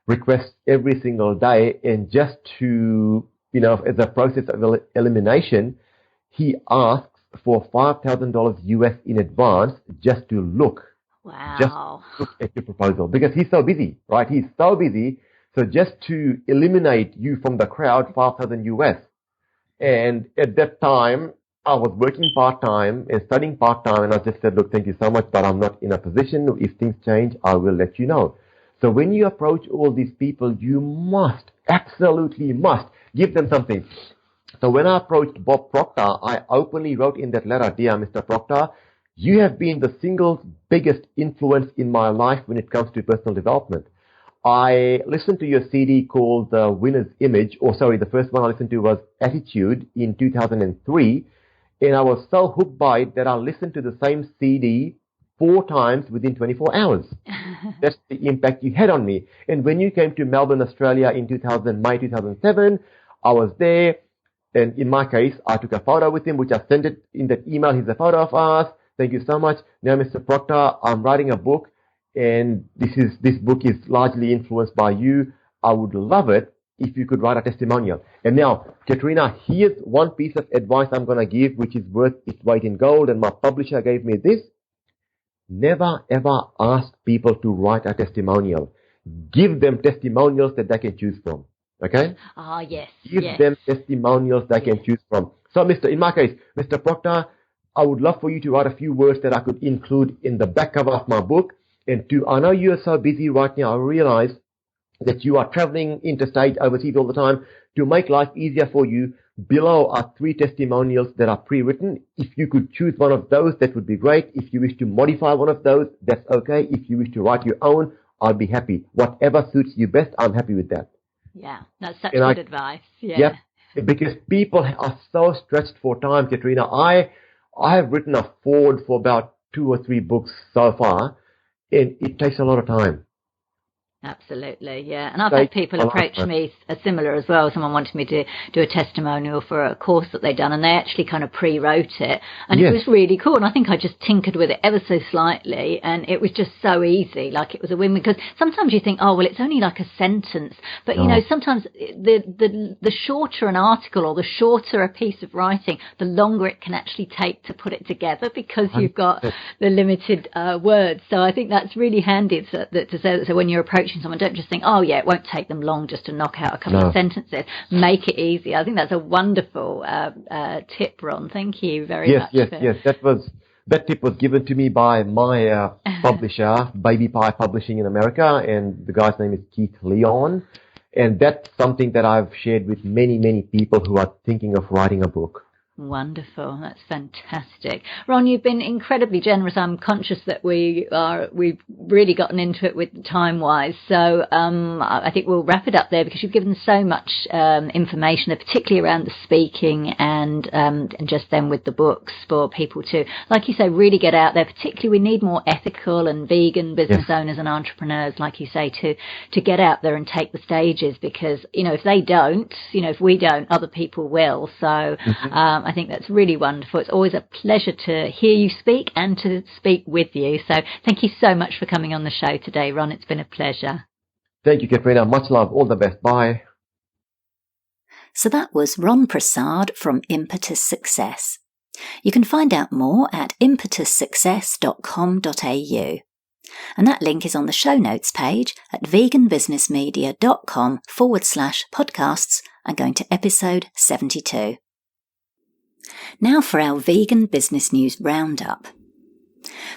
requests every single day, and just to, as a process of elimination, he asks for $5,000 US in advance just to look. Wow. Just look at your proposal, because he's so busy, right? He's so busy. So just to eliminate you from the crowd, 5,000 US. And at that time, I was working part-time and studying part-time, and I just said, look, thank you so much, but I'm not in a position. If things change, I will let you know. So when you approach all these people, you absolutely must give them something. So when I approached Bob Proctor, I openly wrote in that letter, dear Mr. Proctor, you have been the single biggest influence in my life when it comes to personal development. I listened to your CD called The Winner's Image, the first one I listened to was Attitude in 2003, and I was so hooked by it that I listened to the same CD 4 times within 24 hours. That's the impact you had on me. And when you came to Melbourne, Australia in May 2007, I was there, and in my case, I took a photo with him, which I sent it in that email. Here's a photo of us. Thank you so much. Now, Mr. Proctor, I'm writing a book, and this book is largely influenced by you. I would love it if you could write a testimonial. And now, Katrina, here's one piece of advice I'm going to give, which is worth its weight in gold, and my publisher gave me this. Never, ever ask people to write a testimonial. Give them testimonials that they can choose from. Okay? Yes. Give them testimonials they can choose from. So, in my case, Mr. Proctor, I would love for you to write a few words that I could include in the back cover of my book. And I know you're so busy right now, I realize that you are traveling interstate, overseas all the time. To make life easier for you, below are 3 testimonials that are pre-written. If you could choose one of those, that would be great. If you wish to modify one of those, that's okay. If you wish to write your own, I'll be happy. Whatever suits you best, I'm happy with that. Yeah, that's such good advice. Yeah. Yep, because people are so stretched for time, Katrina. I have written a forward for about 2 or 3 books so far, and it takes a lot of time. Absolutely, yeah. And I've had people approach me similar as well. Someone wanted me to do a testimonial for a course that they'd done, and they actually kind of pre-wrote it. And It was really cool. And I think I just tinkered with it ever so slightly, and it was just so easy. Like, it was a win, because sometimes you think, oh, well, it's only like a sentence. But, sometimes the shorter an article or the shorter a piece of writing, the longer it can actually take to put it together, because you've got the limited words. So I think that's really handy to say that. So when you're approaching someone, don't just think, oh yeah, it won't take them long just to knock out a couple of sentences. Make it easy. I think that's a wonderful tip, Ron. Thank you very much. Yes. That tip was given to me by my publisher, Baby Pie Publishing in America, and the guy's name is Keith Leon. And that's something that I've shared with many, many people who are thinking of writing a book. Wonderful. That's fantastic. Ron, you've been incredibly generous. I'm conscious that we've really gotten into it with time-wise. So I think we'll wrap it up there because you've given so much information, particularly around the speaking and just then with the books for people to, like you say, really get out there. Particularly we need more ethical and vegan business owners and entrepreneurs, like you say, to get out there and take the stages because, if they don't, if we don't, other people will. So I think that's really wonderful. It's always a pleasure to hear you speak and to speak with you. So thank you so much for coming on the show today, Ron. It's been a pleasure. Thank you, Katrina. Much love. All the best. Bye. So that was Ron Prasad from Impetus Success. You can find out more at impetussuccess.com.au. And that link is on the show notes page at veganbusinessmedia.com/podcasts and going to episode 72. Now for our Vegan Business News Roundup.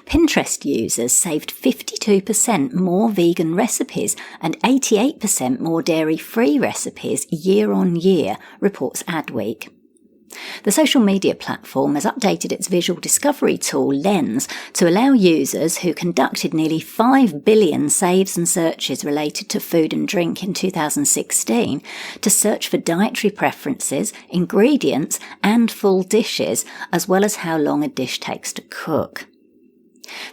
Pinterest users saved 52% more vegan recipes and 88% more dairy-free recipes year on year, reports Adweek. The social media platform has updated its visual discovery tool, Lens, to allow users who conducted nearly 5 billion saves and searches related to food and drink in 2016 to search for dietary preferences, ingredients, and full dishes, as well as how long a dish takes to cook.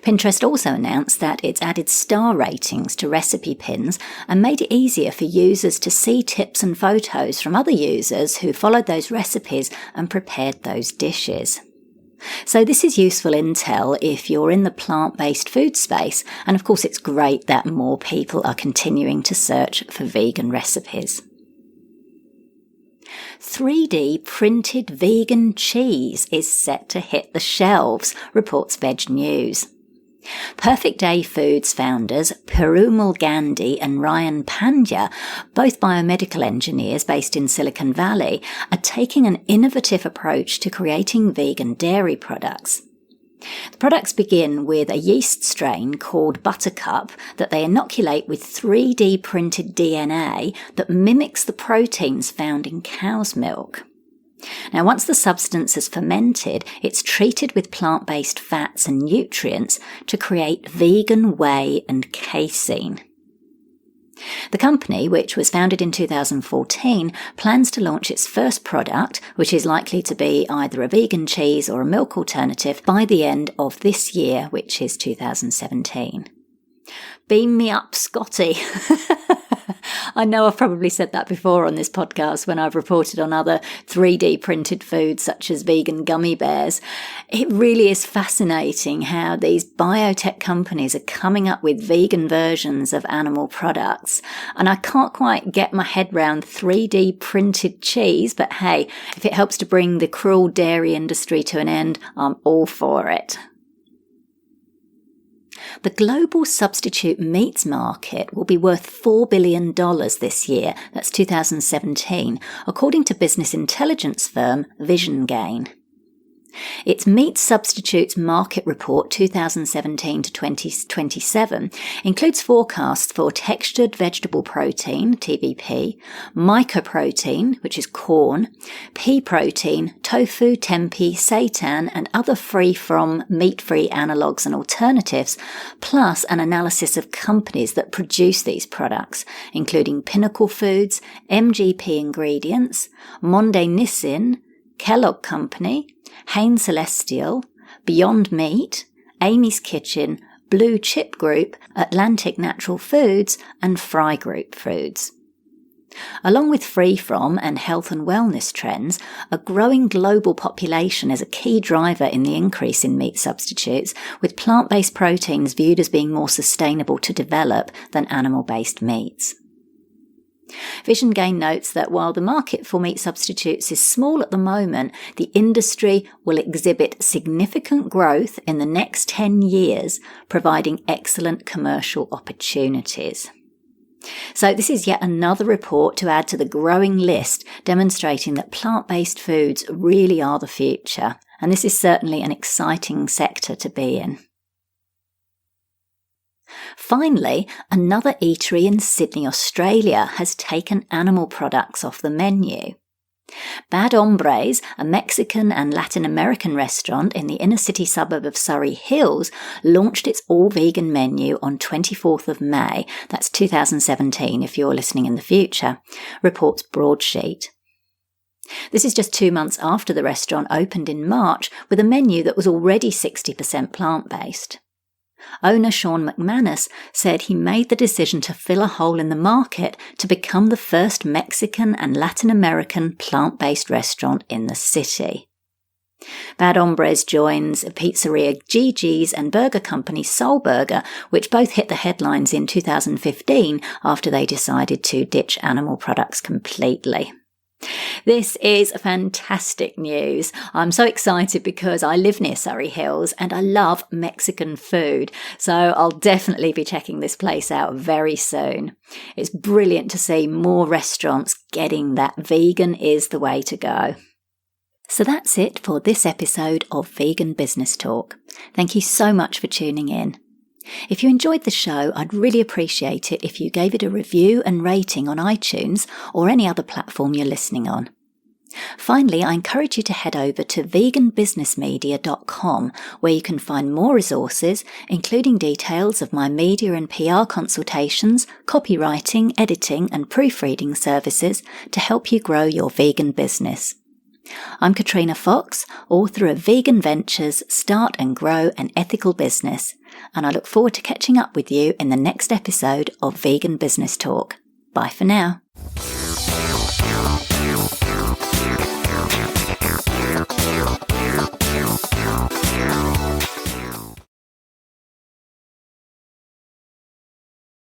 Pinterest also announced that it's added star ratings to recipe pins and made it easier for users to see tips and photos from other users who followed those recipes and prepared those dishes. So this is useful intel if you're in the plant-based food space, and of course it's great that more people are continuing to search for vegan recipes. 3D printed vegan cheese is set to hit the shelves, reports Veg News. Perfect Day Foods founders Perumal Gandhi and Ryan Pandya, both biomedical engineers based in Silicon Valley, are taking an innovative approach to creating vegan dairy products. The products begin with a yeast strain called Buttercup that they inoculate with 3D printed DNA that mimics the proteins found in cow's milk. Now, once the substance is fermented, it's treated with plant-based fats and nutrients to create vegan whey and casein. The company, which was founded in 2014, plans to launch its first product, which is likely to be either a vegan cheese or a milk alternative, by the end of this year, which is 2017. Beam me up, Scotty. I know I've probably said that before on this podcast when I've reported on other 3D printed foods such as vegan gummy bears. It really is fascinating how these biotech companies are coming up with vegan versions of animal products. And I can't quite get my head round 3D printed cheese, but hey, if it helps to bring the cruel dairy industry to an end, I'm all for it. The global substitute meats market will be worth $4 billion this year, that's 2017, according to business intelligence firm Vision Gain. Its Meat Substitutes Market Report 2017 to 2027 includes forecasts for textured vegetable protein, TVP, mycoprotein, which is corn, pea protein, tofu, tempeh, seitan, and other free-from meat-free analogues and alternatives, plus an analysis of companies that produce these products, including Pinnacle Foods, MGP Ingredients, Monde Nissin, Kellogg Company, Hain Celestial, Beyond Meat, Amy's Kitchen, Blue Chip Group, Atlantic Natural Foods, and Fry Group Foods. Along with free-from and health and wellness trends, a growing global population is a key driver in the increase in meat substitutes, with plant-based proteins viewed as being more sustainable to develop than animal-based meats. Vision Gain notes that while the market for meat substitutes is small at the moment, the industry will exhibit significant growth in the next 10 years, providing excellent commercial opportunities. So this is yet another report to add to the growing list demonstrating that plant-based foods really are the future, and this is certainly an exciting sector to be in. Finally, another eatery in Sydney, Australia has taken animal products off the menu. Bad Hombres, a Mexican and Latin American restaurant in the inner city suburb of Surrey Hills, launched its all-vegan menu on 24th of May, that's 2017 if you're listening in the future, reports Broadsheet. This is just 2 months after the restaurant opened in March with a menu that was already 60% plant-based. Owner Sean McManus said he made the decision to fill a hole in the market to become the first Mexican and Latin American plant-based restaurant in the city. Bad Hombres joins pizzeria Gigi's and burger company Soul Burger, which both hit the headlines in 2015 after they decided to ditch animal products completely. This is fantastic news. I'm so excited because I live near Surrey Hills and I love Mexican food, so I'll definitely be checking this place out very soon. It's brilliant to see more restaurants getting that vegan is the way to go. So that's it for this episode of Vegan Business Talk. Thank you so much for tuning in. If you enjoyed the show, I'd really appreciate it if you gave it a review and rating on iTunes or any other platform you're listening on. Finally, I encourage you to head over to veganbusinessmedia.com, where you can find more resources, including details of my media and PR consultations, copywriting, editing and proofreading services to help you grow your vegan business. I'm Katrina Fox, author of Vegan Ventures, Start and Grow an Ethical Business, and I look forward to catching up with you in the next episode of Vegan Business Talk. Bye for now.